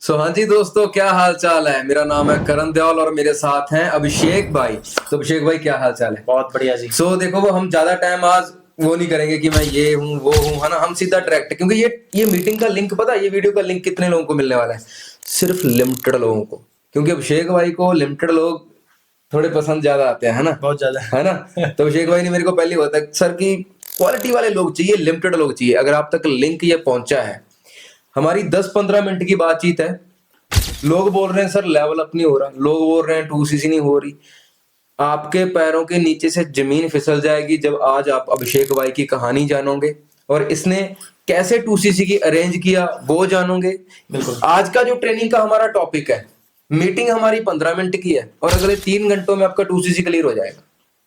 हाँ जी दोस्तों, क्या हाल चाल है। मेरा नाम है करण दयाल और मेरे साथ हैं अभिषेक भाई। तो अभिषेक भाई, क्या हाल चाल है? बहुत बढ़िया जी। देखो, वो हम ज्यादा टाइम आज वो नहीं करेंगे कि मैं ये हूँ वो हूँ, है ना। हम सीधा डायरेक्ट, क्योंकि ये मीटिंग का लिंक पता है, ये वीडियो का लिंक कितने लोगों को मिलने वाला है? सिर्फ लिमिटेड लोगों को, क्योंकि अभिषेक भाई को लिमिटेड लोग थोड़े पसंद ज्यादा आते हैं, है ना। बहुत ज्यादा। है ना। तो अभिषेक भाई ने मेरे को पहले बताया, सर की क्वालिटी वाले लोग चाहिए, लिमिटेड लोग चाहिए। अगर आप तक लिंक ये पहुंचा है, हमारी 10-15 मिनट की बातचीत है। लोग बोल रहे हैं सर लेवल अप नहीं हो रहा, लोग बोल रहे हैं 2cc नहीं हो रही। आपके पैरों के नीचे से जमीन फिसल जाएगी जब आज आप अभिषेक भाई की कहानी जानोगे और इसने कैसे 2cc की अरेंज किया वो जानोगे। बिल्कुल। आज का जो ट्रेनिंग का हमारा टॉपिक है, मीटिंग हमारी 15 मिनट की है और अगले 3 घंटों में आपका 2cc क्लियर हो जाएगा।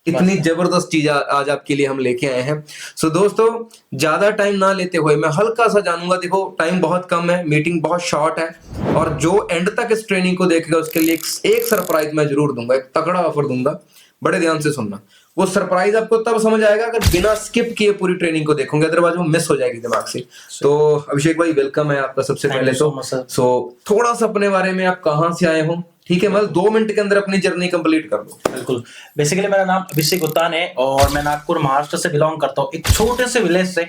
इतनी जबरदस्त चीज आज आपके लिए हम लेके आए हैं। दोस्तों, ज्यादा टाइम ना लेते हुए मैं हल्का सा जानूंगा। देखो, टाइम बहुत कम है, मीटिंग बहुत शॉर्ट है और जो एंड तक इस ट्रेनिंग को देखेगा उसके लिए एक सरप्राइज मैं जरूर दूंगा, एक तगड़ा ऑफर दूंगा। बड़े ध्यान से सुनना। वो सरप्राइज आपको तब समझ आएगा अगर बिना स्किप किए पूरी ट्रेनिंग को देखोगे, अदरवाइज वो मिस हो जाएगी दिमाग से। तो अभिषेक भाई, वेलकम है आपका सबसे पहले तो। थोड़ा सा अपने बारे में, आप कहाँ से आए हो, ठीक है, मतलब 2 मिनट के अंदर अपनी जर्नी कंप्लीट कर दो। बिल्कुल। बेसिकली मेरा नाम अभिषेक उत्तान है और मैं नागपुर महाराष्ट्र से बिलोंग करता हूँ, एक छोटे से विलेज से।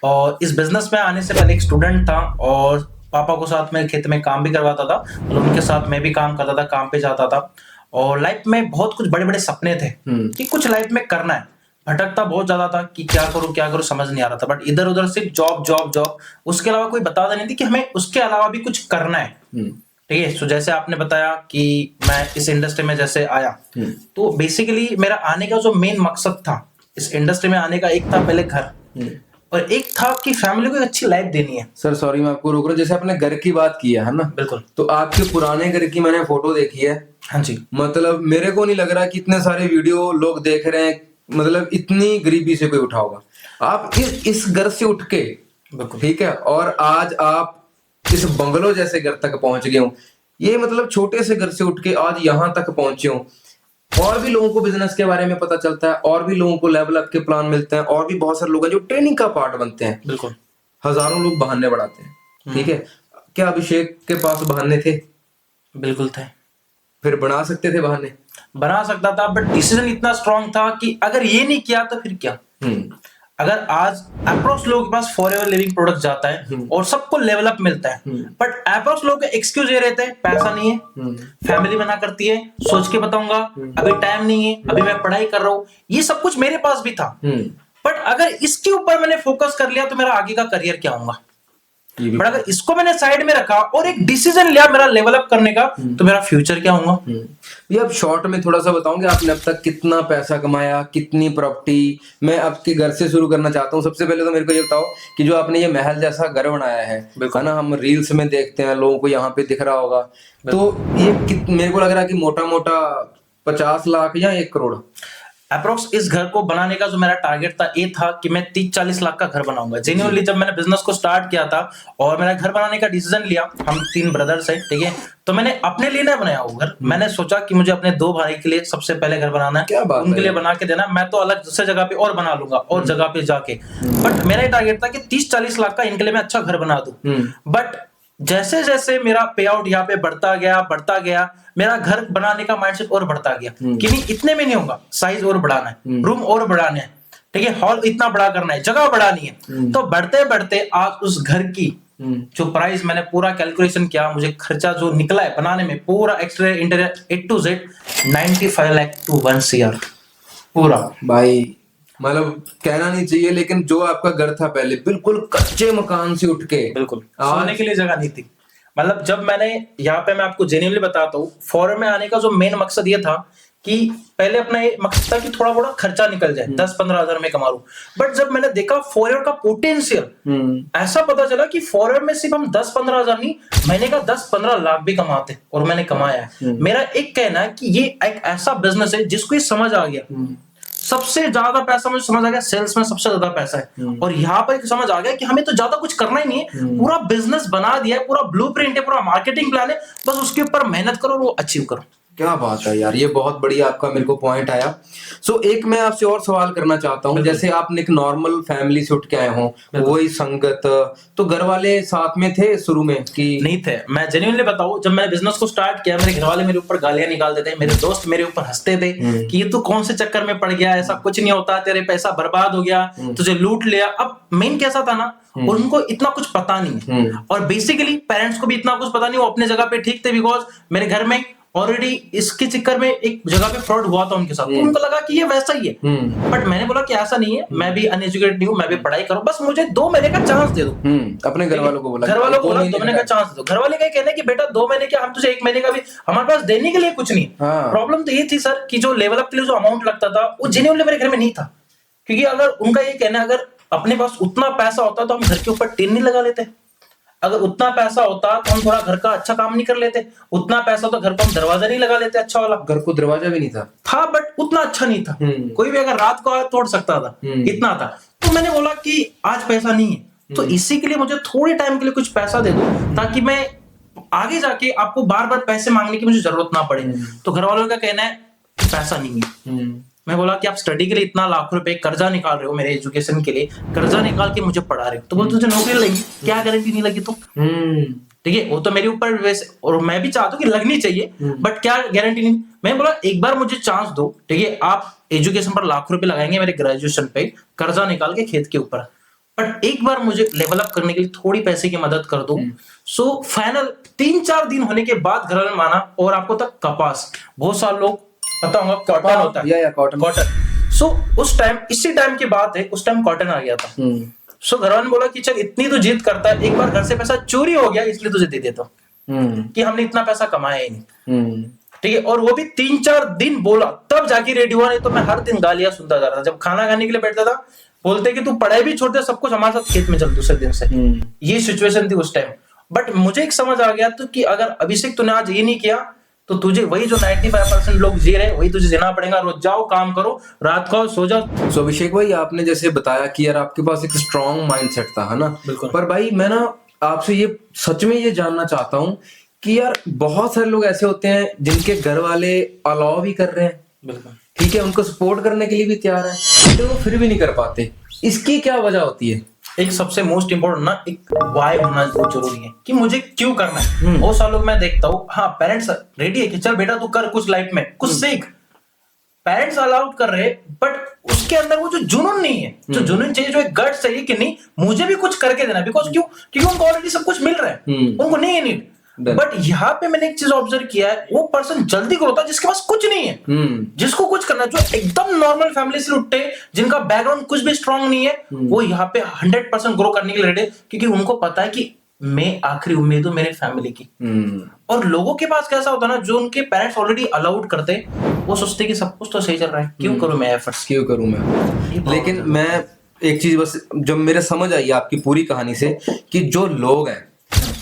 और इस बिजनेस में आने से पहले एक स्टूडेंट था और पापा को साथ में खेत में काम भी करवाता था और उनके साथ मैं भी काम करता था, काम पे जाता था। और लाइफ में बहुत कुछ बड़े बड़े सपने थे कि कुछ लाइफ में करना है। भटकता बहुत ज्यादा था कि क्या करूं समझ नहीं आ रहा था। बट इधर उधर सिर्फ जॉब जॉब जॉब, उसके अलावा कोई बताता नहीं थी कि हमें उसके अलावा भी कुछ करना है। ठीक है। तो जैसे आपने बताया कि मैं इस इंडस्ट्री में जैसे आया, तो बेसिकली मेरा आने का जो मेन मकसद था इस इंडस्ट्री में आने का, एक था पहले घर और एक था कि फैमिली को एक अच्छी लाइफ देनी है। सर सॉरी, मैं आपको रोक रहा हूँ। जैसे आपने घर की बात की है ना। बिल्कुल। तो आपके पुराने घर की मैंने फोटो देखी है। हाँ जी। मतलब मेरे को नहीं लग रहा कि इतने सारे वीडियो लोग देख रहे हैं, मतलब इतनी गरीबी से कोई उठा होगा। आप इस घर से उठ के, ठीक है, और आज आप इस बंगलो जैसे घर तक पहुंच गए हो। ये मतलब छोटे से घर से उठ के आज यहाँ तक पहुंचे हो। और भी लोगों को बिजनेस के बारे में पता चलता है, और भी लोगों को लेवल अप के प्लान मिलते हैं, और भी बहुत सारे लोग हैं जो ट्रेनिंग का पार्ट बनते हैं। बिल्कुल। हजारों लोग बहाने बढ़ाते हैं, ठीक है। क्या अभिषेक के पास बहाने थे? बिल्कुल थे। फिर बना सकते थे बहाने, बना सकता था, बट डिसीजन इतना स्ट्रांग था कि अगर ये नहीं किया तो फिर क्या। अगर आज अप्रोच लोगों के पास फॉर एवर लिविंग प्रोडक्ट जाता है और सबको लेवल अप मिलता है, बट अप्रोच लोगों के एक्सक्यूज ये रहते हैं, पैसा नहीं है, फैमिली मना करती है, सोच के बताऊंगा, अभी टाइम नहीं है, अभी मैं पढ़ाई कर रहा हूँ। ये सब कुछ मेरे पास भी था, बट अगर इसके ऊपर मैंने फोकस कर लिया तो मेरा आगे का करियर क्या होगा। बट अगर इसको मैंने साइड में रखा और एक डिसीजन लिया मेरा लेवल अप करने का, तो मेरा फ्यूचर क्या होगा। ये अब शॉर्ट में थोड़ा सा बताओगे आपने अब तक कितना पैसा कमाया, कितनी प्रॉपर्टी? मैं आपके घर से शुरू करना चाहता हूँ। सबसे पहले तो मेरे को ये बताओ कि जो आपने ये महल जैसा घर बनाया है ना, हम रील्स में देखते हैं, लोगों को यहाँ पे दिख रहा होगा, तो ये मेरे को लग रहा है कि मोटा मोटा 50 लाख या 1 करोड़ अप्रोक्स इस घर को बनाने का जो मेरा टारगेट था, ये था कि मैं 30-40 लाख का घर बनाऊंगा। जेन्युइनली जब मैंने बिजनेस को स्टार्ट किया था और मैंने घर बनाने का डिसीजन लिया, हम 3 ब्रदर्स हैं, ठीक है, तो मैंने अपने लिए नहीं बनाया वो घर। मैंने सोचा कि मुझे अपने 2 भाई के लिए सबसे पहले घर बनाना है, उनके लिए बना के देना। मैं तो अलग दूसरे जगह पे और बना लूंगा और जगह पे जाके, बट मेरा ये टारगेट था कि 30-40 लाख का इनके लिए मैं अच्छा घर बना दूं। बट जैसे जैसे मेरा पे आउट यहाँ पे बढ़ता गया, मेरा घर बनाने का माइंडसेट और बढ़ता गया कि नहीं, इतने में नहीं होगा, साइज और बढ़ाना है, रूम और बढ़ाने हैं, ठीक है, हॉल इतना बड़ा करना है, जगह बढ़ानी है। तो बढ़ते बढ़ते आज उस घर की जो प्राइस मैंने पूरा कैलकुलेशन किया, मुझे खर्चा जो निकला है बनाने में, पूरा exterior interior A to Z 95 lakh to 1 CR पूरा। भाई मतलब कहना नहीं चाहिए, लेकिन जो आपका घर था पहले बिल्कुल कच्चे मकान से उठ के, बिल्कुल सोने के लिए जगह नहीं थी। मतलब जब मैंने यहाँ पे, मैं आपको जेन्युइनली बताता हूँ, फॉरेन में आने का जो मेन मकसद ये था कि पहले अपना ये मकसद था कि थोड़ा बड़ा खर्चा निकल जाए, 10-15 हजार में कमा लूं। बट जब मैंने देखा फॉरेन का पोटेंशियल, ऐसा पता चला कि फॉरेन में सिर्फ हम 10-15 हजार नहीं, महीने का 10-15 लाख भी कमाते, और मैंने कमाया है। मेरा एक कहना है कि ये एक ऐसा बिजनेस है जिसको ये समझ आ गया, सबसे ज्यादा पैसा मुझे समझ आ गया, सेल्स में सबसे ज्यादा पैसा है। और यहाँ पर समझ आ गया कि हमें तो ज्यादा कुछ करना ही नहीं है, पूरा बिजनेस बना दिया है, पूरा ब्लूप्रिंट है, पूरा मार्केटिंग प्लान है, बस उसके ऊपर मेहनत करो और वो अचीव करो। क्या बात है यार, ये बहुत बढ़िया आपका मेरे को पॉइंट आया। सो एक मैं आपसे और सवाल करना चाहता हूँ, जैसे आपने एक नॉर्मल फैमिली से उठ के आए हो, वही संगत, तो घर वाले साथ में थे शुरू में कि नहीं थे? मैं जेन्युइनली बताऊं, जब मैंने बिजनेस को स्टार्ट किया मेरे घर वाले मेरे ऊपर गालियां निकालते थे, मेरे दोस्त मेरे ऊपर हंसते थे कि ये तू कौन से चक्कर में पड़ गया, ऐसा कुछ नहीं होता, तेरे पैसा बर्बाद हो गया, तुझे लूट लिया। अब मेन कैसा था ना, उनको इतना कुछ पता नहीं है, और बेसिकली पेरेंट्स को भी इतना कुछ पता नहीं, वो अपने जगह पे ठीक थे, बिकॉज मेरे घर में ऑलरेडी इसके चक्कर में एक जगह पे फ्रॉड हुआ था उनके साथ, तो उनको लगा कि ये वैसा ही है। बट मैंने बोला कि ऐसा नहीं है, मैं भी अनएजुकेटेड नहीं हूँ, मैं भी पढ़ाई करूँ, बस मुझे 2 महीने का चांस दे दो। अपने घर वालों को बोला, घर वालों को बोला 2 महीने महीने का चांस दो। घर वाले का कहना है कि बेटा 2 महीने क्या, हम तुझे 1 महीने का भी, हमारे पास देने के लिए कुछ नहीं। हाँ। प्रॉब्लम तो ये थी सर कि जो लेवल अप के लिए जो अमाउंट लगता था वो जेन्युइनली मेरे घर में नहीं था, क्योंकि अगर उनका ये कहना है अगर अपने पास उतना पैसा होता तो हम घर के ऊपर टीन नहीं लगा लेते, अगर उतना पैसा होता तो हम थोड़ा घर का अच्छा काम नहीं कर लेते, उतना पैसा तो घर को हम दरवाजा नहीं लगा लेते अच्छा वाला। घर को दरवाजा भी नहीं था बट उतना अच्छा नहीं था, कोई भी अगर रात को आया तोड़ सकता था, इतना था। तो मैंने बोला कि आज पैसा नहीं है, तो इसी के लिए मुझे थोड़े टाइम के लिए कुछ पैसा दे दो, ताकि मैं आगे जाके आपको बार बार पैसे मांगने की मुझे जरूरत ना पड़े। तो घर वालों का कहना है कि पैसा नहीं है। मैं बोला कि आप स्टडी के लिए इतना लाखों रुपए कर्जा निकाल रहे हो, मेरे एजुकेशन के लिए कर्जा निकाल के मुझे पढ़ा रहे हो, तो बोल तुझे नौकरी लगी, क्या गारंटी नहीं लगी तो? ठीक है, वो तो मेरे ऊपर वैसे, और मैं भी चाहता हूँ कि लगनी चाहिए, बट क्या गारंटी नहीं। मैं बोला एक बार मुझे चांस दो, ठीक है, आप एजुकेशन पर लाखों रुपए लगाएंगे मेरे ग्रेजुएशन पे कर्जा निकाल के खेत के ऊपर, बट एक बार मुझे लेवल अप करने के लिए थोड़ी पैसे की मदद कर दो। सो फाइनल 3-4 दिन होने के बाद घर वाले माना, और आपको तक कपास, बहुत सारे लोग पता होगा कॉटन होता है, या कॉटन। सो उस टाइम, इसी टाइम की बात है, उस टाइम कॉटन आ गया था। सो घरवाले ने बोला कि चल इतनी तो जिद करता है, एक बार घर से पैसा चोरी हो गया इसलिए तुझे दे देता हूं, कि हमने इतना पैसा कमाया ही नहीं। ठीक है, और वो भी 3-4 दिन बोला तब जाके रेडी हुआ, नहीं तो मैं हर दिन गालियां सुनता जा रहा था। जब खाना खाने के लिए बैठता था बोलते कि तू पढ़ाई भी छोड़ दे, सब कुछ हमारे साथ खेत में चल दूसरे दिन से। ये सिचुएशन थी उस टाइम। बट मुझे एक समझ आ गया तो कि अगर अभिषेक तूने आज ये नहीं किया तो तुझे वही जो 95% लोग जी रहे वही तुझे जीना पड़ेगा। रोज जाओ, काम करो, रात को सो जाओ। सो अभिषेक भाई, आपने जैसे बताया कि यार आपके पास एक स्ट्रॉन्ग माइंडसेट था, है ना? बिल्कुल। पर भाई मैं ना आपसे ये सच में ये जानना चाहता हूँ कि यार बहुत सारे लोग ऐसे होते हैं जिनके घर वाले अलाउ भी कर रहे हैं, बिल्कुल ठीक है, उनको सपोर्ट करने के लिए भी तैयार है, तो वो फिर भी नहीं कर पाते। इसकी क्या वजह होती है? एक सबसे मोस्ट इम्पोर्टेंट ना, एक वाई होना बहुत जरूरी है कि मुझे क्यों करना है। बहुत सारे लोग मैं देखता हूँ, हाँ पेरेंट्स रेडी है कि चल बेटा तू कर कुछ लाइफ में, कुछ सीख, पेरेंट्स अलाउड कर रहे, बट उसके अंदर वो जो जुनून नहीं है, जो जुनून चाहिए, जो एक गट्स चाहिए कि नहीं मुझे भी कुछ करके देना, बिकॉज क्यों, क्योंकि उनको ऑलरेडी सब कुछ मिल रहा है, उनको नहीं है नीड। बट यहाँ पे मैंने एक चीज ऑब्जर्व किया है, वो पर्सन जल्दी ग्रो होता है जिसके पास कुछ नहीं है, जिसको कुछ करना, जो एकदम नॉर्मल फैमिली से उठते, जिनका बैकग्राउंड कुछ भी स्ट्रांग नहीं है, वो यहाँ पे 100% ग्रो करने के लिए रेडी, क्योंकि उनको पता है कि मैं आखिरी उम्मीद हूं मेरे फैमिली की। और लोगों के पास कैसा होता है ना, जो उनके पेरेंट्स ऑलरेडी अलाउड करते, वो सोचते कि सब कुछ तो सही चल रहा है, क्यों करूं मैं एफर्ट्स, क्यों करूं मैं। लेकिन मैं एक चीज बस जब मेरे समझ आई आपकी पूरी कहानी से, कि जो लोग हैं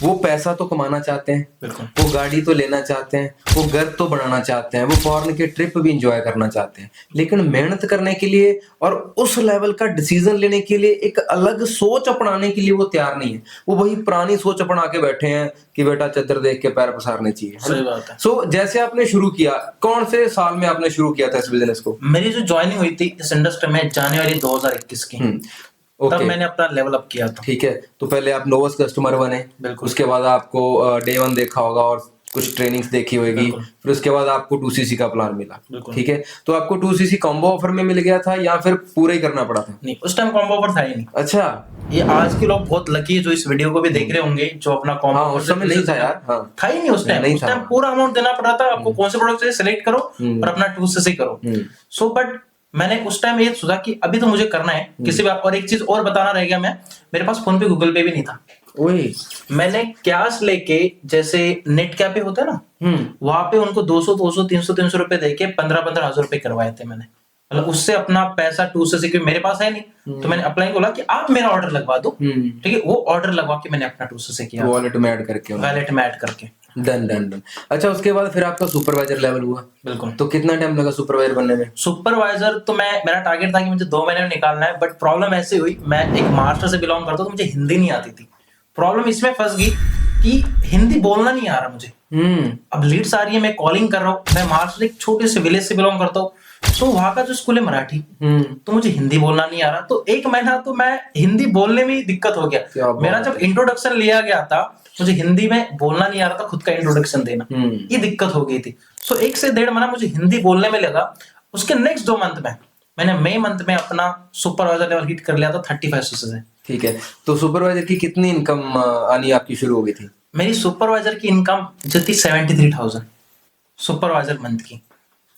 वो पैसा तो कमाना चाहते हैं, वो गाड़ी तो लेना चाहते हैं, वो घर तो बनाना चाहते हैं, वो फॉरेन के ट्रिप भी इंजॉय करना चाहते हैं, लेकिन मेहनत करने के लिए और उस लेवल का डिसीजन लेने के लिए, एक अलग सोच अपनाने के लिए वो तैयार नहीं है। वो वही पुरानी सोच अपना के बैठे हैं कि बेटा चादर देख के पैर पसारने चाहिए। सही बात है। सो जैसे आपने शुरू किया, कौन से साल में आपने शुरू किया था इस बिजनेस को? मेरी जो ज्वाइनिंग हुई थी इस इंडस्ट्री में जनवरी 2021 की, तब मैंने अपना लेवल अप किया था। ठीक है, तो पहले आप नोवस कस्टमर बने, बिल्कुल। उसके बाद आपको डे 1 देखा होगा और कुछ ट्रेनिंग्स देखी होगी, फिर उसके बाद आपको 2cc का प्लान मिला। ठीक है, तो आपको 2cc कॉम्बो ऑफर में मिल गया था या फिर पूरा ही करना पड़ा था? नहीं, उस टाइम कॉम्बो ऑफर था ही नहीं। अच्छा, ये आज के लोग बहुत लकी है जो इस वीडियो को भी देख रहे होंगे, जो अपना कॉम्बो हाँ, उस समय नहीं था यार। हाँ, था ही नहीं उस टाइम। उस टाइम पूरा अमाउंट देना पड़ा था आपको, कौन से प्रोडक्ट चाहिए सिलेक्ट करो और अपना 2cc करो। सो बट मैंने उस टाइम ये सोचा कि अभी तो मुझे करना है किसी बात। और एक चीज और बताना रह गया, मैं मेरे पास फोन पे गूगल पे भी नहीं था। वही मैंने कैश लेके, जैसे नेट कैफे होता है ना, वहां पे उनको 200 300 रुपए देके 15 हजार रुपए करवाए थे मैंने। मतलब उससे अपना पैसा 2cc, क्योंकि मेरे पास है नहीं, तो मैंने अप्लाई बोला कि आप मेरा ऑर्डर लगवा दो। ठीक है, वो ऑर्डर लगवा के मैंने अपना 2cc किया, वॉलेट में ऐड करके। वॉलेट में ऐड करके। डन। अच्छा, उसके बाद फिर आपका सुपरवाइजर लेवल हुआ? बिल्कुल। तो कितना टाइम लगा सुपरवाइजर बनने में? सुपरवाइजर तो मेरा टारगेट था कि मुझे 2 महीने में निकालना है, बट प्रॉब्लम ऐसी हुई, मैं एक महाराष्ट्र से बिलोंग करता हूँ, तो मुझे हिंदी नहीं आती थी। प्रॉब्लम इसमें फंस गई कि हिंदी बोलना नहीं आ रहा मुझे, अब लीड्स आ रही है, मैं कॉलिंग कर रहा हूँ, मैं महाराष्ट्र एक छोटे से विलेज से बिलोंग करता हूँ, तो वहां का जो स्कूल है मराठी, तो मुझे हिंदी बोलना नहीं आ रहा, तो एक महीना तो मैं हिंदी बोलने में ही दिक्कत हो क्या गया। बात मेरा जब इंट्रोडक्शन लिया गया था, मुझे हिंदी में बोलना नहीं आ रहा था, खुद का इंट्रोडक्शन देना, ये दिक्कत हो गई थी। सो 1 से 1.5 महीना मुझे हिंदी बोलने में लगा। उसके नेक्स्ट 2 मंथ में मैंने मई मंथ में अपना सुपरवाइजर लेवल हिट कर लिया था 35 से। ठीक है, तो सुपरवाइजर की कितनी इनकम आनी आपकी शुरू हो गई थी? मेरी सुपरवाइजर की इनकम जो थी 73,000 सुपरवाइजर मंथ की।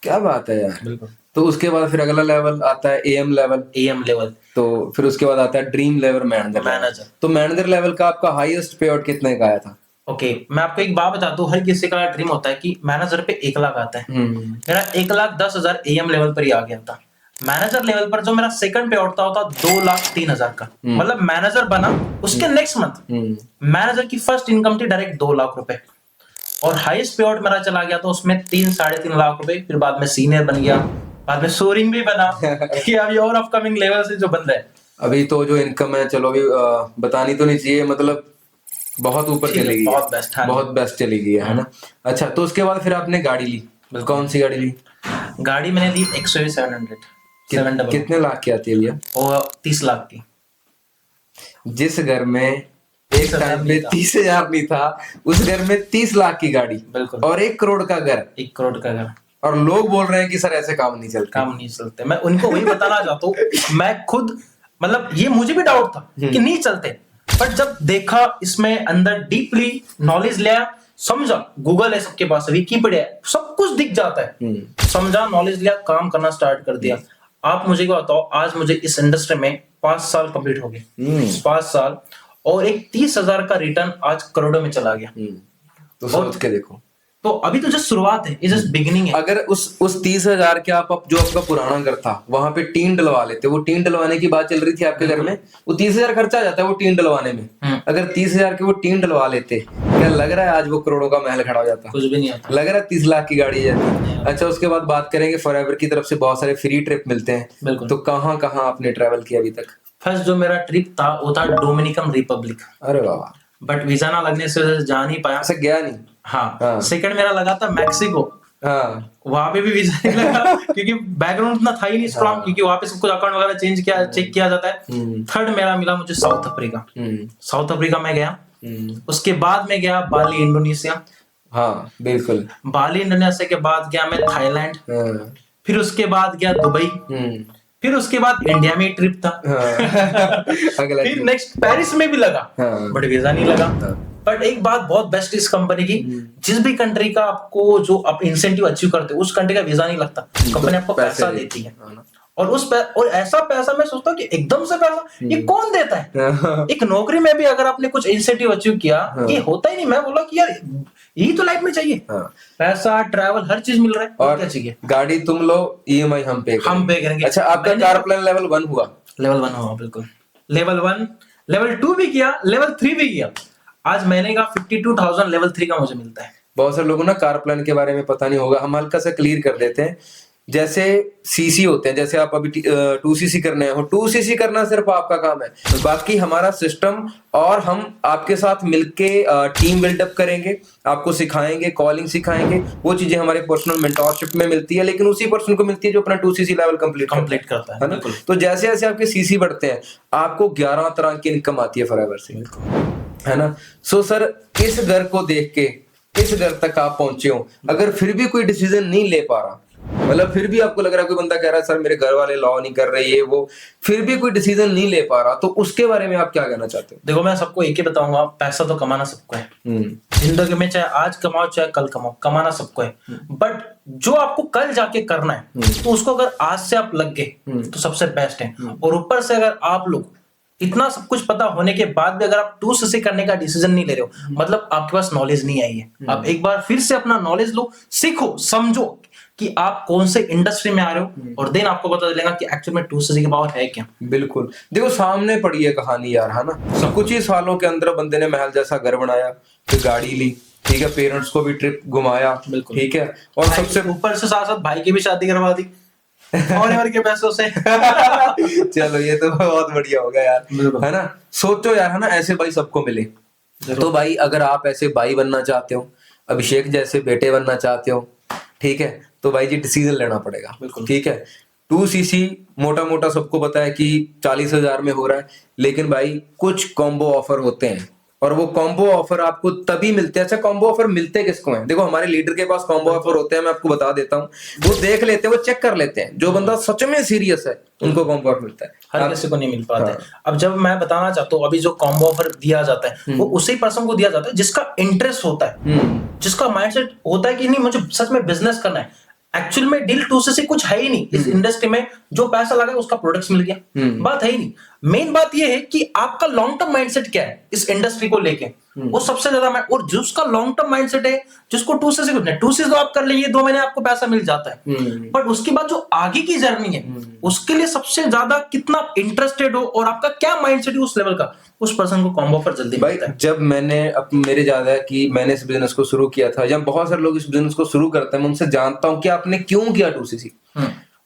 क्या बात है यार। बिल्कुल। तो उसके बाद फिर अगला लेवल आता है एएम लेवल। Am level. तो फिर उसके बाद आता है ड्रीम लेवल, मैनेजर। तो मैनेजर लेवल का आपका हाईएस्ट पे आउट कितने का आया था? ओके, मैं आपको एक बात बताता हूँ, हर किसी का ड्रीम होता है कि मैनेजर पे 1 लाख आता है। मेरा 1,10,000 एएम लेवल पर ही आ गया था। मैनेजर लेवल पर जो मेरा सेकंड पे आउट था, 2,03,000 का। मतलब मैनेजर बना, उसके नेक्स्ट मंथ मैनेजर की फर्स्ट इनकम थी डायरेक्ट 2 लाख रुपए, और हाईएस्ट पे आउट मेरा चला गया था उसमें 3-3.5 लाख रुपए। फिर बाद में सीनियर बन गया, बाद में सोरिंग भी बना कि अभी और अपकमिंग लेवल से जो बन रहा है। अभी तो जो इनकम है, चलो अभी बतानी तो नहीं चाहिए, मतलब बहुत ऊपर चली गई, बहुत बेस्ट, हाँ, बहुत बेस्ट चली गई है ना। अच्छा, तो उसके बाद फिर आपने गाड़ी ली, कौन सी गाड़ी ली? गाड़ी मैंने ली XUV 700 कितने लाख की आती है भैया? और 30 लाख की। जिस घर में एक टाइम पे 30,000 नहीं था, उस घर में 30 लाख की गाड़ी। बिल्कुल। और 1 करोड़ का घर। 1 करोड़ का घर। और लोग बोल रहे हैं कि सर ऐसे काम नहीं चलते। काम नहीं चलते। मैं उनको वही बताना चाहता हूँ, मैं खुद मतलब ये मुझे भी डाउट था कि नहीं चलते, बट जब देखा इसमें अंदर डीपली नॉलेज लिया, समझा, गूगल है सबके पास, विकिपीडिया है, सब कुछ दिख जाता है, समझा, नॉलेज लिया, काम करना स्टार्ट कर दिया। आप मुझे क्या बताओ, आज मुझे इस इंडस्ट्री में 5 साल कंप्लीट हो गए, 5 साल, और एक 30,000 का रिटर्न आज करोड़ों में चला गया। तो सोच के देखो। तो अभी तो जस्ट शुरुआत है, ये जस्ट बिगिनिंग है। अगर उस 30,000 के आप जो आपका पुराना घर था वहां पे टीन डलवा लेते, वो टीन डलवाने की बात चल रही थी आपके घर में, वो 30,000 खर्चा आ जाता है वो टीन डलवाने में। अगर 30,000 के वो टीन डलवा लेते, क्या लग रहा है आज वो करोड़ों का महल खड़ा हो जाता? कुछ भी नहीं आता। लग रहा है 30 लाख की गाड़ी जाती। अच्छा, उसके बाद बात करेंगे फॉरएवर की तरफ से बहुत सारे फ्री ट्रिप मिलते हैं, तो कहाँ कहाँ आपने ट्रेवल किया अभी तक? फर्स्ट जो मेरा ट्रिप था वो था डोमिनिकन रिपब्लिक। अरे वाह। बट वीजा ना लगने से जा नहीं पाया। ऐसा गया नहीं? हाँ। सेकंड मेरा लगा था मैक्सिको। हाँ। वहां पे भी वीजा नहीं लगा क्योंकि बैकग्राउंड उतना था ही नहीं स्ट्रांग, क्योंकि वहां पे सब कुछ अकाउंट वगैरह चेक किया जाता है। थर्ड मेरा मिला मुझे साउथ अफ्रीका। साउथ अफ्रीका में गया। उसके बाद में गया बाली, इंडोनेशिया। हाँ बिल्कुल। बाली इंडोनेशिया के बाद गया मैं थाईलैंड। फिर उसके बाद गया दुबई। फिर उसके बाद इंडिया में ट्रिप था। फिर नेक्स्ट पेरिस में भी लगा, बट वीजा नहीं लगा। बट एक बात बहुत बेस्ट इस कंपनी की, जिस भी कंट्री का आपको जो आप इंसेंटिव अचीव करते हो, उस कंट्री का वीजा नहीं लगता, कंपनी आपको पैसा देती है। और और ऐसा पैसा मैं सोचता हूँ कि एकदम से पैसा ये कौन देता है? एक नौकरी में भी अगर आपने कुछ इंसेंटिव अचीव किया, ये होता ही नहीं। मैं बोला कि यार यही तो लाइफ में चाहिए, पैसा, ट्रैवल, हर चीज मिल रहा है, और क्या चाहिए? गाड़ी तुम लो, ईएमआई हम पे करेंगे। अच्छा, आपका कार प्लान लेवल 1 हुआ? लेवल 1 हुआ, बिल्कुल। लेवल 1, लेवल 2 भी किया, लेवल 3 भी किया। आज महीने का 52,000 लेवल 3 का मुझे मिलता है। बहुत सारे लोगों ना कार प्लान के बारे में पता नहीं होगा, हम हल्का सा क्लियर कर देते हैं। जैसे सीसी होते हैं, जैसे आप अभी 2cc करने हो, 2cc करना सिर्फ आपका काम है, बाकी हमारा सिस्टम और हम आपके साथ मिलके टीम बिल्डअप करेंगे, आपको सिखाएंगे, कॉलिंग सिखाएंगे, वो चीजें हमारे पर्सनल मेंटोरशिप में मिलती है, लेकिन उसी पर्सन को मिलती है जो अपना 2cc लेवल कंप्लीट करता है ना। तो जैसे जैसे आपके सीसी बढ़ते हैं, आपको 11 तरह की इनकम आती है फॉरएवर से, है ना। सो सर, इस घर को देख के इस घर तक आप पहुंचे हो, अगर फिर भी कोई डिसीजन नहीं ले पा रहा, मतलब फिर भी आपको लग रहा है, कोई बंदा कह रहा है सर मेरे घर वाले लॉ नहीं कर रहे, ये वो, फिर भी कोई डिसीजन नहीं ले पा रहा, तो उसके बारे में आप क्या कहना चाहते हो? देखो, मैं सबको एक ही बताऊंगा, पैसा तो कमाना सबको है जिंदगी में, चाहे आज कमाओ चाहे कल कमाओ, कमाना सबको है। बट जो आपको कल जाके करना है, तो उसको अगर आज से आप लग गए तो सबसे बेस्ट है। और ऊपर से अगर आप लोग इतना सब कुछ पता होने के बाद भी अगर आप 2cc करने का डिसीजन नहीं ले रहे हो, मतलब आपके पास नॉलेज नहीं आई है। आप एक बार फिर से अपना नॉलेज लो, सीखो, समझो कि आप कौन से इंडस्ट्री में आ रहे हो, और देन आपको पता चलेगा कि एक्चुअल में 2cc की पावर है क्या। बिल्कुल। देखो, सामने पड़ी है कहानी यार, है ना। सब कुछ ही सालों के अंदर बंदे ने महल जैसा घर बनाया, फिर गाड़ी ली, ठीक है, पेरेंट्स को भी ट्रिप घुमाया, ठीक है, और सबसे ऊपर से साथ साथ भाई की भी शादी करवा दी और के पैसों से। चलो, ये तो बहुत बढ़िया होगा यार, है ना। सोचो यार, है ना, ऐसे भाई सबको मिले। तो भाई, अगर आप ऐसे भाई बनना चाहते हो, अभिषेक जैसे बेटे बनना चाहते हो, ठीक है, तो भाई जी डिसीजन लेना पड़ेगा, बिल्कुल। ठीक है। 2cc मोटा मोटा सबको पता है कि 40,000 में हो रहा है, लेकिन भाई कुछ कॉम्बो ऑफर होते हैं और वो कॉम्बो ऑफर आपको तभी मिलते हैं। अच्छा, कॉम्बो ऑफर मिलते किसको हैं? देखो हमारे लीडर के पास कॉम्बो ऑफर होते हैं, मैं आपको बता देता हूँ। वो देख लेते हैं, वो चेक कर लेते हैं, जो बंदा सच में सीरियस है उनको कॉम्बो ऑफर मिलता है, हर किसी को नहीं मिल पाता है। हाँ। अब जब मैं बताना चाहता हूँ, अभी जो कॉम्बो ऑफर दिया जाता है वो उसी पर्सन को दिया जाता है जिसका इंटरेस्ट होता है, जिसका माइंडसेट होता है कि नहीं मुझे सच में बिजनेस करना है। एक्चुअल में डील 2cc कुछ है ही नहीं इस इंडस्ट्री में, जो पैसा लगा उसका प्रोडक्ट्स मिल गया, बात है ही नहीं। मेन बात ये है कि आपका लॉन्ग टर्म माइंडसेट क्या है इस इंडस्ट्री को लेके, वो सबसे ज्यादा और जिसका लॉन्ग टर्म माइंडसेट है, जिसको 2cc कुछ नहीं, 2cc तो आप कर लेंगे 2 महीने आपको पैसा मिल जाता है, बट उसके बाद जो आगे की जर्नी है उसके लिए सबसे ज्यादा कितना इंटरेस्टेड हो और आपका क्या माइंडसेट है उस लेवल का, उस पर्सन को कॉम्बो ऑफर जल्दी भाई। मिलता है। जब मैंने मेरे ज्यादा है कि मैंने इस बिजनेस को शुरू किया था, या बहुत सारे लोग इस बिजनेस को शुरू करते हैं, मैं उनसे जानता हूं कि आपने क्यों किया 2cc।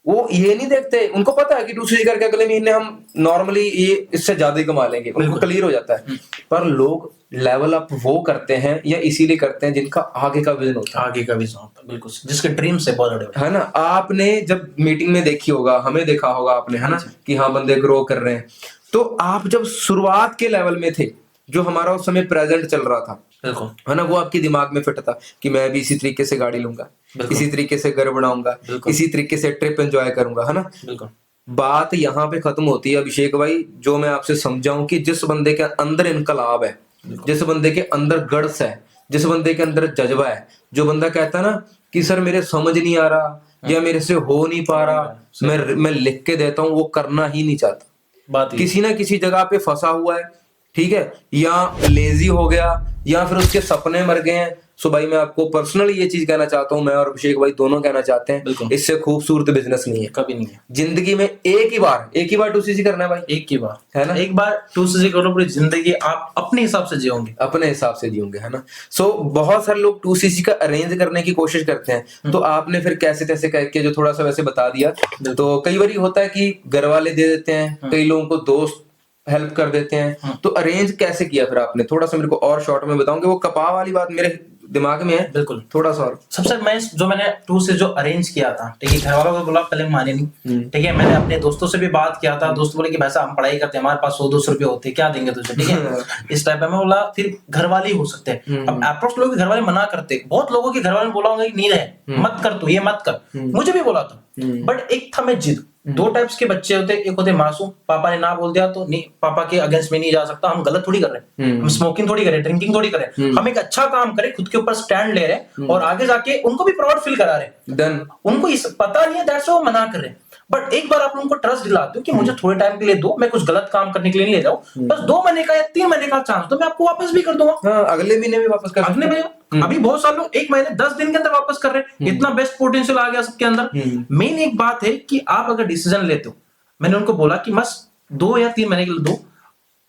वो ये नहीं देखते, उनको पता है कि 2cc करके अगले महीने हम नॉर्मली ये इससे ज्यादा ही कमा लेंगे, उनको क्लियर हो जाता है। पर लोग लेवल अप वो करते हैं या इसीलिए करते हैं जिनका आगे का विजन होता है, आगे का विजन होता है, बिल्कुल, जिसके ड्रीम से बहुत बड़े है ना। आपने जब मीटिंग में देखी होगा, हमें देखा होगा आपने, है ना, कि हाँ बंदे ग्रो कर रहे हैं। तो आप जब शुरुआत के लेवल में थे, जो हमारा उस समय प्रेजेंट चल रहा था, बिल्कुल, है ना, वो आपके दिमाग में फिट था कि मैं भी इसी तरीके से गाड़ी लूंगा, इसी तरीके से घर बनाऊंगा, इसी तरीके से ट्रिप एंजॉय करूंगा, है ना। बिल्कुल। बात यहाँ पे खत्म होती है अभिषेक भाई, जो मैं आपसे समझाऊं कि जिस बंदे के अंदर इनकलाब है, जिस बंदे के अंदर गट्स है, जिस बंदे के अंदर जज्बा है, जो बंदा कहता है ना कि सर मेरे समझ नहीं आ रहा या मेरे से हो नहीं पा रहा, मैं लिख के देता हूँ, वो करना ही नहीं चाहता, बात किसी ना किसी जगह पे फंसा हुआ है, ठीक है, या लेजी हो गया, या फिर उसके सपने मर गए हैं। सो भाई मैं आपको पर्सनली ये चीज कहना चाहता हूँ, मैं और अभिषेक भाई दोनों कहना चाहते हैं, इससे खूबसूरत बिजनेस नहीं है, कभी नहीं है जिंदगी में। एक ही बार 2cc करना है भाई, एक ही बार, है ना, एक बार 2cc करो, पूरी जिंदगी आप अपने हिसाब से जियोगे, अपने हिसाब से जियोगे, है ना। सो बहुत सारे लोग 2cc का अरेंज करने की कोशिश करते हैं, तो आपने फिर कैसे तैसे करके जो थोड़ा सा वैसे बता दिया। तो कई बार होता है कि घर वाले दे देते हैं, कई लोगों को दोस्त हेल्प कर देते हैं, तो अरेंज कैसे किया फिर आपने? थोड़ा सा मेरे को और शॉर्ट में बताओगे, वो कपा वाली बात मेरे दिमाग में है, बिल्कुल, थोड़ा सा और। सबसे मैंने 2cc जो अरेंज किया था, ठीक है, घर वालों को बोला, पहले माने नहीं, ठीक है, मैंने अपने दोस्तों से भी बात किया था, दोस्त बोले कि भैसा हम पढ़ाई करते हैं, हमारे पास 100-200 रुपए होते हैं, क्या देंगे तुझे, ठीक है, इस टाइप में। मैं बोला फिर घर वाले ही हो सकते हैं। अब अप्रोच लोग घर वाले मना करते, बहुत लोगों के घर वाले ने बोला होगा कि नहीं रहे, मत कर तू, ये मत कर, मुझे भी बोला था, बट एक था मैं जिद। 2 टाइप्स के बच्चे होते, एक होते मासूम, पापा ने ना बोल दिया तो नहीं, पापा के अगेंस्ट में नहीं जा सकता, हम गलत थोड़ी कर रहे हैं, हम स्मोकिंग थोड़ी कर रहे हैं, ड्रिंकिंग थोड़ी कर रहे हैं, हम एक अच्छा काम करें, खुद के ऊपर स्टैंड ले रहे हैं और आगे जाके उनको भी प्राउड फील करा रहे हैं। डन। उनको इस पता नहीं है, दैट्स वो मना कर रहे हैं। बट एक बार आप उनको ट्रस्ट दिलाते हो कि मुझे थोड़े टाइम के लिए दो, मैं कुछ गलत काम करने के लिए नहीं ले जाऊं, बस 2 महीने का या 3 महीने का चांस तो मैं आपको वापस भी कर दूंगा, हाँ, अगले महीने भी वापस कर अगले महीने। अभी बहुत सारे लोग 1 महीने 10 दिन के अंदर वापस कर रहे हैं, इतना बेस्ट पोटेंशियल आ गया सबके अंदर। मेन एक बात है कि आप अगर डिसीजन लेते हो, मैंने उनको बोला कि बस 2 या 3 महीने के लिए दो।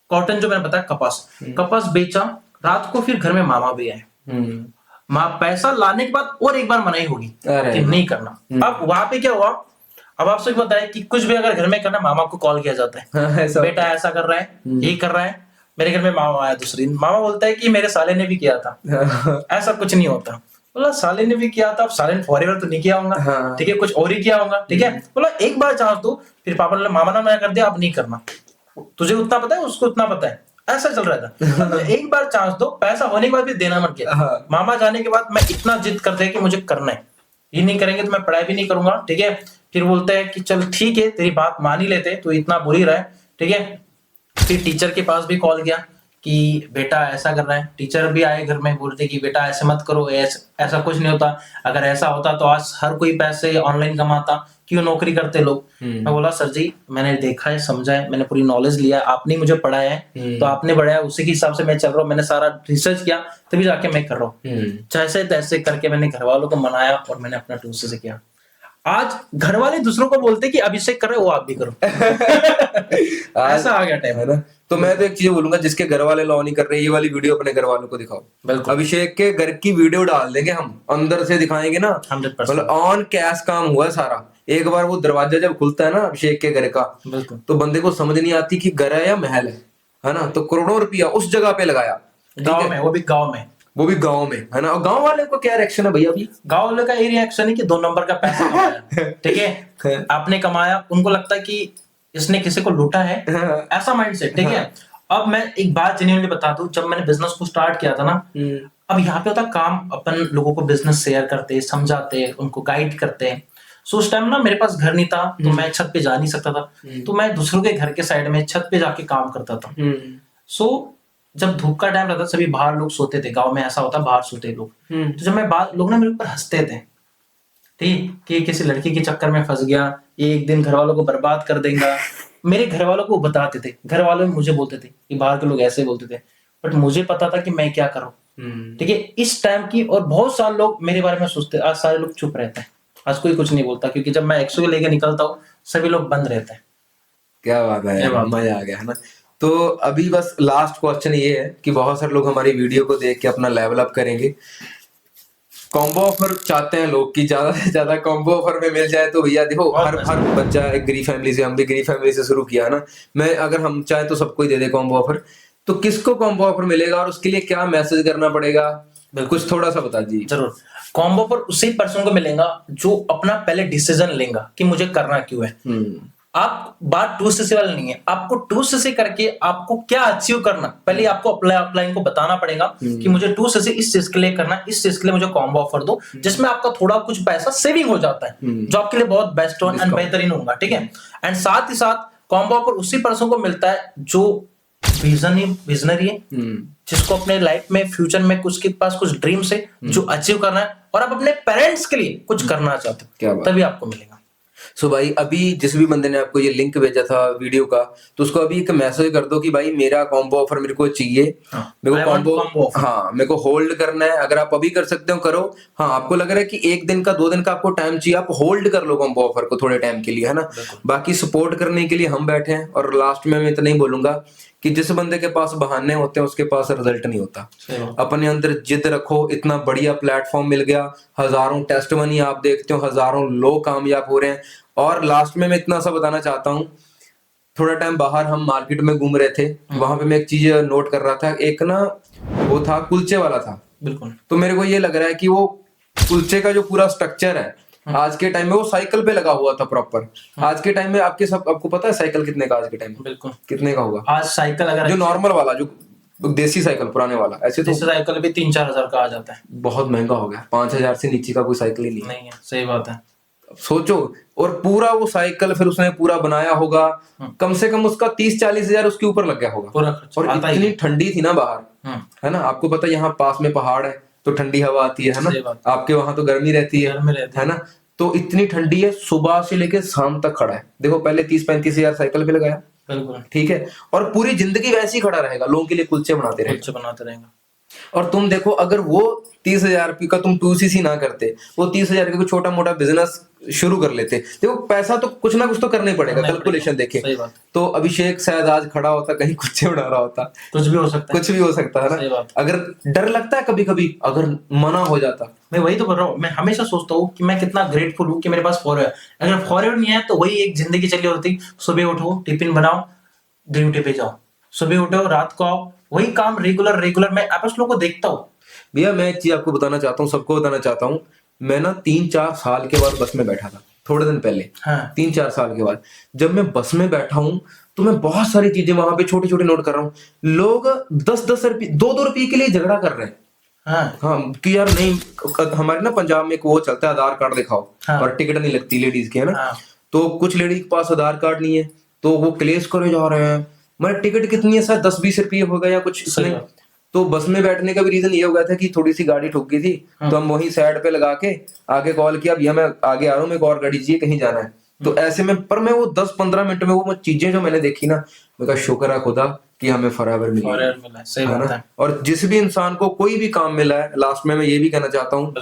कॉटन जो मैंने बताया, कपास बेचा, रात को फिर घर में मामा भी आए, माँ पैसा लाने के बाद और एक बार मनाई होगी कि नहीं करना। अब वहां पे क्या हुआ, अब आपसे बताया कि कुछ भी अगर घर में करना, मामा को कॉल किया जाता है, बेटा ऐसा कर रहा है, ये कर रहा है। मेरे घर में मामा आया, दूसरी मामा बोलता है कि मेरे साले ने भी किया था, ऐसा कुछ नहीं होता। बोला साले ने भी किया था, अब साले ने फॉरएवर तो नहीं किया होगा, ठीक है, कुछ और ही किया होगा, ठीक है। बोला एक बार चांस दो, फिर पापा ने मामा ने मना कर दिया, अब नहीं करना, तुझे उतना पता है, उसको उतना पता है, ऐसा चल रहा था। तो एक बार चांस दो, पैसा होने के बाद भी देना मत किया। मामा जाने के बाद मैं इतना जिद करते हैं कि मुझे करना है, ये नहीं करेंगे तो मैं पढ़ाई भी नहीं करूंगा, ठीक है। फिर बोलते हैं कि चल ठीक है, तेरी बात मान ही लेते, तो इतना बुरी रहा है, ठीक है। फिर टीचर के पास भी कॉल किया कि बेटा ऐसा कर रहा है, टीचर भी आए घर में, बोलते कि बेटा ऐसे मत करो, ऐसा कुछ नहीं होता, अगर ऐसा होता तो आज हर कोई पैसे ऑनलाइन कमाता, क्यों नौकरी करते लोग। मैं बोला सर जी, मैंने देखा है, समझा है, मैंने पूरी नॉलेज लिया है, आपने मुझे पढ़ाया है, तो आपने बढ़ाया, उसी के हिसाब से मैं चल रहा हूँ, मैंने सारा रिसर्च किया, तभी जाके मैं कर रहा हूँ। जैसे तैसे करके मैंने घर वालों को मनाया और मैंने अपना 2cc किया। आज घर वाले दूसरों को बोलते कि अभिषेक कर रहे हो, वो आप भी करो। ऐसा आ गया टाइम, है ना। तो मैं तो एक चीज बोलूंगा, जिसके घर वाले लॉ नहीं कर रहे, ये वाली वीडियो अपने घर वालों को दिखाओ। अभिषेक के घर की वीडियो डाल देंगे हम, अंदर से दिखाएंगे ना, 100%। मतलब ऑन कैश काम हुआ है सारा। एक बार वो दरवाजा जब खुलता है ना अभिषेक के घर का, तो बंदे को समझ नहीं आती कि घर है या महल है ना। तो करोड़ों रुपया उस जगह पे लगाया, गाँव में, वो भी गाँव में, वो भी गांव में, है ना? और गांव वाले को क्या रिएक्शन है भैया अभी? गांव वाले का ये रिएक्शन है कि 2 नंबर का पैसा कमाया, ठीक है, आपने कमाया, उनको लगता है कि इसने किसी को लूटा है, ऐसा माइंडसेट, ठीक है। अब मैं एक बात जेन्युइनली बता दूं, जब मैंने बिजनेस को स्टार्ट किया था ना, अब यहाँ पे होता काम, अपन लोगों को बिजनेस शेयर करते, समझाते, उनको गाइड करते हैं। सो उस टाइम ना मेरे पास घर नहीं था, तो मैं छत पे जा नहीं सकता था, तो मैं दूसरों के घर के साइड में छत पे जाके काम करता था। सो जब धूप का टाइम रहता, सभी बाहर लोग सोते थे, गांव में ऐसा होता बाहर सोते लोग, तो जब मैं बात, लोग ना मेरे ऊपर हंसते थे, ठीक, कि किसी लड़की के चक्कर में फंस गया, ये एक दिन घर वालों को बर्बाद कर देगा। मेरे घर वालों को बताते थे, घर वालों मुझे बोलते थे कि बाहर के लोग ऐसे बोलते थे, बट मुझे पता था कि मैं क्या करूं, ठीक है, इस टाइम की। और बहुत सारे लोग मेरे बारे में सोचते, आज सारे लोग चुप रहते हैं, आज कोई कुछ नहीं बोलता, क्योंकि जब मैं एक्सो लेके निकलता हूँ सभी लोग बंद रहते हैं। क्या बात है यार, मजा आ गया, है ना? तो अभी बस लास्ट क्वेश्चन ये है कि बहुत सारे लोग हमारी वीडियो को देख के अपना लेवल अप करेंगे, कॉम्बो ऑफर चाहते हैं लोग कि ज्यादा से ज्यादा कॉम्बो ऑफर में मिल जाए। तो भैया देखो, हर बच्चा एक गरीब फैमिली से, हम भी गरीब फैमिली से शुरू किया है ना, मैं अगर हम चाहे तो सबको ही दे दे कॉम्बो ऑफर, तो किसको कॉम्बो ऑफर मिलेगा और उसके लिए क्या मैसेज करना पड़ेगा, कुछ थोड़ा सा बता दीजिए। जरूर, कॉम्बो पर उसी पर्सन को मिलेगा जो अपना पहले डिसीजन लेगा कि मुझे करना क्यों है। आप बात 2cc वाली नहीं है, आपको 2cc करके आपको क्या अचीव करना, पहले आपको अपलाइन को बताना पड़ेगा कि मुझे 2cc इस चीज के लिए करना, इस चीज के लिए मुझे कॉम्बो ऑफर दो, जिसमें आपका थोड़ा कुछ पैसा सेविंग हो जाता है, जो आपके लिए बहुत बेस्ट एंड बेहतरीन होगा, ठीक है। एंड साथ ही साथ कॉम्बो ऑफर उसी पर्सन को मिलता है जो विजनरी है, जिसको अपने लाइफ में, फ्यूचर में कुछ के पास कुछ ड्रीम्स है जो अचीव करना है, और आप अपने पेरेंट्स के लिए कुछ करना चाहते हो, तभी आपको मिलेगा। सो भाई, अभी जिस भी बंदे ने आपको ये लिंक भेजा था वीडियो का, तो उसको अभी एक मैसेज कर दो कि भाई मेरा कॉम्बो ऑफर मेरे को चाहिए, मेरे को कॉम्बो, हाँ, मेरे को होल्ड करना है। अगर आप अभी कर सकते हो करो, हाँ, आपको लग रहा है कि 1 दिन का 2 दिन का आपको टाइम चाहिए, आप होल्ड कर लो कॉम्बो ऑफर को थोड़े टाइम के लिए, है ना। बाकी सपोर्ट करने के लिए हम बैठे हैं। और लास्ट में मैं इतना ही बोलूंगा कि जिस बंदे के पास बहाने होते हैं उसके पास रिजल्ट नहीं होता। अपने अंदर जिद रखो, इतना बढ़िया प्लेटफॉर्म मिल गया, हजारों टेस्टमनी आप देखते हो, हजारों लोग कामयाब हो रहे हैं। और लास्ट में मैं इतना सा बताना चाहता हूँ, थोड़ा टाइम बाहर हम मार्केट में घूम रहे थे, वहां पे मैं एक चीज नोट कर रहा था, एक ना वो था कुलचे वाला था, बिल्कुल। तो मेरे को ये लग रहा है कि वो कुलचे का जो पूरा स्ट्रक्चर है आज के टाइम में, वो साइकिल पे लगा हुआ था प्रॉपर। आज के टाइम में आपको पता है साइकिल कितने का आज के टाइम में? बिल्कुल, कितने का होगा आज साइकिल? अगर जो नॉर्मल वाला, जो देसी साइकिल पुराने वाला, ऐसे तो साइकिल भी 3-4 हजार का आ जाता है, बहुत महंगा हो गया। 5,000 से नीचे का कोई साइकिल ही नहीं है। सही बात है, सोचो। और पूरा वो साइकिल फिर उसने पूरा बनाया होगा, कम से कम उसका 30-40 हजार उसके ऊपर लग गया होगा पूरा। और इतनी ठंडी थी ना बाहर, है ना, आपको पता है यहाँ पास में पहाड़ है तो ठंडी हवा आती है ना, आपके वहां तो गर्मी रहती है ना। तो इतनी ठंडी है, सुबह से लेके शाम तक खड़ा है। देखो, पहले 30-35 हजार साइकिल पे लगाया, बिल्कुल ठीक है, और पूरी जिंदगी वैसे ही खड़ा रहेगा, लोगों के लिए कुलचे बनाते रहेगा। और तुम देखो, अगर वो 30,000 का तुम 2cc ना करते, वो 30,000 का कोई छोटा मोटा बिजनेस शुरू कर लेते, देखो पैसा तो कुछ ना कुछ तो करना ही पड़ेगा, कैलकुलेशन देखे तो अभिषेक शायद आज खड़ा होता, कहीं कुछ बना रहा होता, कुछ भी हो सकता है, कुछ भी हो सकता है ना। अगर डर लगता है कभी कभी, अगर मना हो जाता, मैं वही तो कर रहा हूँ, मैं हमेशा सोचता हूँ कि मैं कितना ग्रेटफुल हूँ कि मेरे पास फॉरएवर, अगर फॉरएवर नहीं है तो वही एक जिंदगी चली होती। सुबह उठो, टिफिन बनाओ, ड्यूटी पे जाओ, सुबह उठो, रात को आओ, वही काम रेगुलर। मैं आपस लोगों को देखता हूँ भैया, मैं एक चीज आपको बताना चाहता हूँ, सबको बताना चाहता हूँ। मैं ना 3-4 साल के बाद बस में बैठा था, थोड़े दिन पहले, 3-4 साल के बाद जब मैं बस में बैठा हूँ, तो मैं बहुत सारी चीजें वहां पे छोटी छोटी नोट कर रहा हूँ। लोग 10-10 रुपये, 2-2 रुपये के लिए झगड़ा कर रहे हैं। हाँ, कि यार नहीं, हमारे ना पंजाब में एक वो चलता है, आधार कार्ड दिखाओ, और टिकट नहीं लगती लेडीज की, है ना। तो कुछ लेडीज के पास आधार कार्ड नहीं है, तो वो क्लेश करे जा रहे हैं, मतलब टिकट कितनी है सर, 10-20 रुपये हो गया या कुछ इसमें। तो बस में बैठने का भी रीजन ये हो गया था कि थोड़ी सी गाड़ी ठुक गई थी, तो हम वहीं साइड पे लगा के आगे कॉल किया, भैया मैं आगे आ रहा हूँ, मेरे को और गाड़ी चाहिए, कहीं जाना है। तो ऐसे में, पर मैं वो 10-15 मिनट में वो चीजें जो मैंने देखी ना, मेरा शुक्र है खुदा कि हमें फॉरएवर मिला, सही बात है। और जिस भी इंसान को कोई भी काम मिला है, लास्ट में मैं ये भी कहना चाहता हूँ,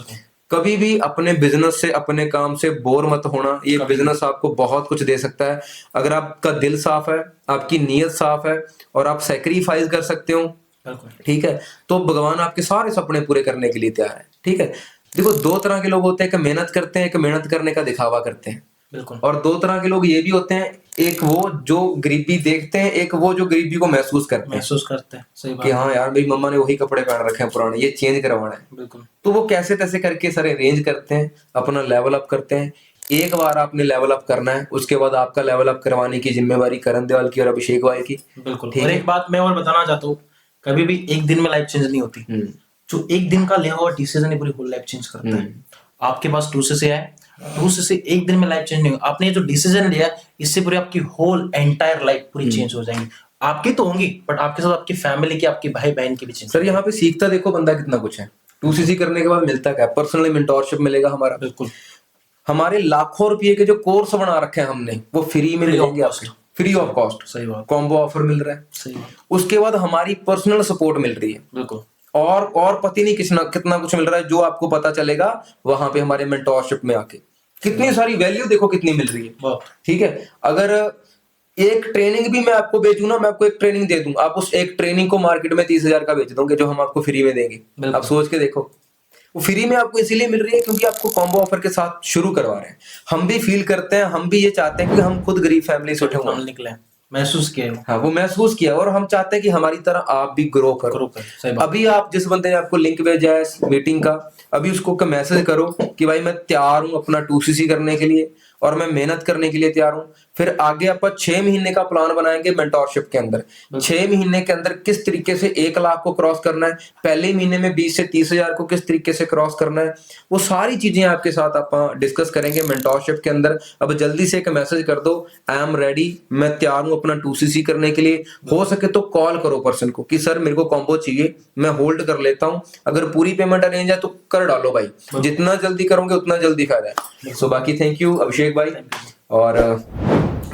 कभी भी अपने बिजनेस से, अपने काम से बोर मत होना। ये बिजनेस आपको बहुत कुछ दे सकता है, अगर आपका दिल साफ है, आपकी नीयत साफ है, और आप सैक्रिफाइस कर सकते हो, ठीक है, तो भगवान आपके सारे सपने पूरे करने के लिए तैयार है, ठीक है। देखो, 2 तरह के लोग होते हैं, एक मेहनत करते हैं, एक मेहनत करने का दिखावा करते हैं। बिल्कुल और दो तरह के लोग ये भी होते हैं, एक वो जो गरीबी देखते हैं, एक वो जो गरीबी को महसूस करते हैं महसूस करते हैं, सही कि बात हाँ यार मेरी मम्मा ने वही कपड़े पहन रखे हैं पुराने, ये चेंज करवाना है। है, बिल्कुल तो वो कैसे तैसे करके सारे अरेंज करते हैं, अपना लेवल अप करते हैं। एक बार आपने लेवल अप करना है, उसके बाद आपका लेवल अप करवाने की जिम्मेवारी करण देवाल की और अभिषेक भाई की। बिल्कुल। ठीक और है। एक बात मैं और बताना चाहता हूँ, कभी भी एक दिन में लाइफ चेंज नहीं होती। जो एक दिन का लिया हुआ डिसीजन ही पूरी होल लाइफ चेंज करता है। आपके पास 2cc है, 2cc एक दिन में लाइफ चेंज नहीं हो, आपने ये जो डिसीजन लिया इससे पूरी आपकी होल एंटायर लाइफ पूरी चेंज हो जाएंगी। आपकी तो होंगी, बट आपके साथ आपकी फैमिली की, आपके भाई बहन की भी चेंज। सर यहाँ पे सीखता देखो बंदा कितना कुछ है। 2cc करने के बाद मिलता क्या? पर्सनली मेंटोरशिप मिलेगा हमारा, बिल्कुल हमारे लाखों रुपए के जो कोर्स बना रखे हैं हमने वो फ्री में Free of मिलेंगे cost। आपको, फ्री ऑफ कॉस्ट। सही बात, कॉम्बो ऑफर मिल रहा है। सही बात, उसके बाद हमारी पर्सनल सपोर्ट मिल रही है, बिल्कुल और पता नहीं कितना कुछ मिल रहा है जो आपको पता चलेगा वहां पे हमारे मेंटोरशिप में आके। कितनी सारी वैल्यू देखो कितनी मिल रही है। बहुत। ठीक है। अगर एक ट्रेनिंग भी मैं आपको बेचूं ना, मैं आपको एक ट्रेनिंग दे दूं, आप उस एक ट्रेनिंग को मार्केट में 30,000 का बेच दोगे, जो हम आपको फ्री में देंगे। बिल्कुल। आप सोच के देखो, वो फ्री में आपको इसीलिए मिल रही है क्योंकि आपको कॉम्बो ऑफर के साथ शुरू करवा रहे हैं। हम भी फील करते हैं, हम भी ये चाहते हैं कि हम खुद गरीब फैमिली से उठे हुए हैं। निकले, महसूस किया है। हाँ, वो महसूस किया और हम चाहते हैं कि हमारी तरह आप भी ग्रो करो। ग्रो कर, सही बात। अभी आप जिस बंदे ने आपको लिंक भेजा है इस मीटिंग का, अभी उसको मैसेज करो कि भाई मैं तैयार हूं अपना 2cc करने के लिए और मैं मेहनत करने के लिए तैयार हूं। फिर आगे आप 6 महीने का प्लान बनाएंगे मेंटोरशिप के अंदर। 6 महीने के अंदर किस तरीके से 1 लाख को क्रॉस करना है, पहले महीने में 20 से 30,000 को किस तरीके से क्रॉस करना है, वो सारी चीजें आपके साथ आप डिस्कस करेंगे मेंटोरशिप के अंदर। अब जल्दी से एक मैसेज कर दो, आई एम रेडी, मैं तैयार हूं अपना 2cc करने के लिए। हो सके तो कॉल करो पर्सन को कि सर मेरे को कॉम्बो चाहिए, मैं होल्ड कर लेता हूं। अगर पूरी पेमेंट अरेंज है तो कर डालो भाई, जितना जल्दी करोगे उतना जल्दी फायदा है। सो बाकी थैंक यू अभिषेक भाई, और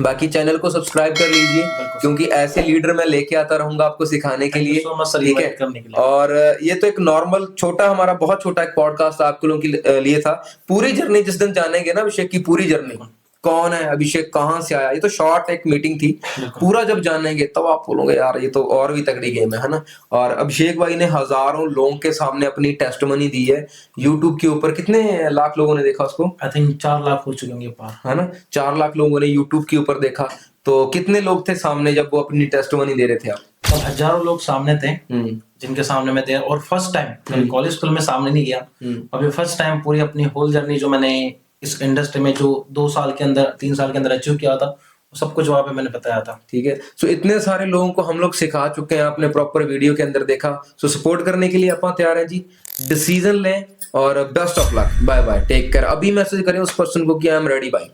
बाकी चैनल को सब्सक्राइब कर लीजिए क्योंकि ऐसे लीडर मैं लेके आता रहूंगा आपको सिखाने के लिए। ठीक है। और ये तो एक नॉर्मल छोटा, हमारा बहुत छोटा एक पॉडकास्ट आप लोगों के लिए था। पूरी जर्नी जिस दिन जानेंगे ना अभिषेक की, पूरी जर्नी, कौन है अभिषेक, कहां से आया, ये तो शॉर्ट एक मीटिंग थी। पूरा जब जानेंगे तब आप बोलोगे यार ये तो और भी तगड़ी गेम है ना। और अभिषेक भाई ने हजारों लोगों के सामने अपनी टेस्टमनी दी है यूट्यूब के ऊपर। कितने लाख लोगों ने देखा उसको? आई थिंक 4 लाख हो चुके होंगे पार, है ना। 4 लाख लोगों ने यूट्यूब के ऊपर देखा। तो कितने लोग थे सामने जब वो अपनी टेस्टमनी दे रहे थे? आप तब हजारों लोग सामने थे जिनके सामने मैं थे। और फर्स्ट टाइम कॉलेज स्कूल में सामने नहीं गया, अभी फर्स्ट टाइम पूरी अपनी होल जर्नी जो मैंने इस इंडस्ट्री में जो 2 साल के अंदर 3 साल के अंदर अचीव किया था, सब कुछ वहां पे मैंने बताया था। ठीक है। सो इतने सारे लोगों को हम लोग सिखा चुके हैं, आपने प्रॉपर वीडियो के अंदर देखा। सो सपोर्ट करने के लिए आप तैयार हैं जी। डिसीजन लें और best of luck, bye bye, take care. अभी मैसेज करें उस पर्सन को कि आई एम रेडी बाय।